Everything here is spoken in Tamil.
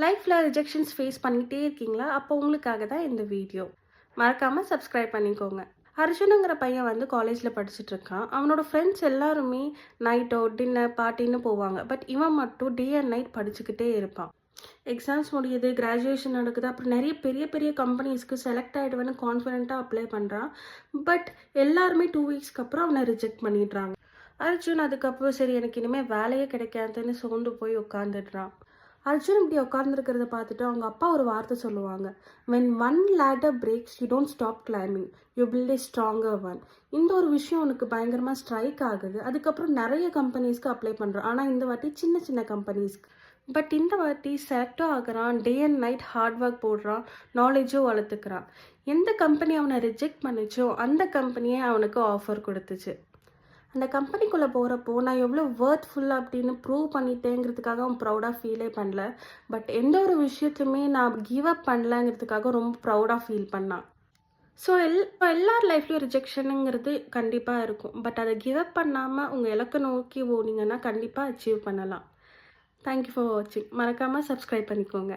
லைஃப்பில் ரிஜெக்ஷன்ஸ் ஃபேஸ் பண்ணிகிட்டே இருக்கீங்களா? அப்போ உங்களுக்காக தான் இந்த வீடியோ. மறக்காமல் சப்ஸ்கிரைப் பண்ணிக்கோங்க. அர்ஜுனுங்கிற பையன் வந்து காலேஜில் படிச்சுட்டு இருக்கான். அவனோட ஃப்ரெண்ட்ஸ் எல்லாருமே நைட் அவுட், டின்னர், பார்ட்டின்னு போவாங்க. பட் இவன் மட்டும் டே அண்ட் நைட் படிச்சுக்கிட்டே இருப்பான். எக்ஸாம்ஸ் முடியுது, கிராஜுவேஷன் நடக்குது, அப்புறம் நிறைய பெரிய பெரிய கம்பெனிஸ்க்கு செலக்ட் ஆகிடுவேன்னு கான்ஃபிடென்ட்டாக அப்ளை பண்ணுறான். பட் எல்லாருமே 2 வீக்ஸ்க்கு அப்புறம் அவனை ரிஜெக்ட் பண்ணிடுறாங்க. அர்ஜுன் அதுக்கப்புறம் சரி எனக்கு இனிமேல் வேலையே கிடைக்காதுன்னு சோர்ந்து போய் உட்காந்துடுறான். அர்ஜுன் இப்படி உட்கார்ந்துருக்கிறத பார்த்துட்டு அவங்க அப்பா ஒரு வார்த்தை சொல்லுவாங்க. when one ladder breaks you don't stop climbing, you build a stronger one. இந்த ஒரு விஷயம் உனக்கு பயங்கரமாக ஸ்ட்ரைக் ஆகுது. அதுக்கப்புறம் நிறைய கம்பெனிஸ்க்கு அப்ளை பண்ணுறான். ஆனால் இந்த வாட்டி சின்ன சின்ன கம்பெனிஸ்க்கு. பட் இந்த வாட்டி செலக்டும் ஆகுறான். Day and night hard work போடுறான். நாலேஜும் வளர்த்துக்கிறான். எந்த கம்பெனி அவனை ரிஜெக்ட் பண்ணிச்சோ அந்த கம்பெனியே அவனுக்கு ஆஃபர் கொடுத்துச்சு. அந்த கம்பெனிக்குள்ளே போகிறப்போ நான் எவ்வளோ ஒர்த்ஃபுல் அப்படின்னு ப்ரூவ் பண்ணிட்டேங்கிறதுக்காக அவன் ப்ரௌடாக ஃபீலே பண்ணல. பட் எந்த ஒரு விஷயத்துலையுமே நான் கிவ் அப் பண்ணலங்கிறதுக்காக ரொம்ப ப்ரௌடாக ஃபீல் பண்ணான். ஸோ எல்லார் லைஃப்லையும் ரிஜெக்ஷனுங்கிறது கண்டிப்பாக இருக்கும். பட் அதை கிவ் அப் பண்ணாமல் உங்கள் இலக்கை நோக்கி போனீங்கன்னா கண்டிப்பாக அச்சீவ் பண்ணலாம். தேங்க்யூ ஃபார் வாட்சிங். மறக்காமல் சப்ஸ்கிரைப் பண்ணிக்கோங்க.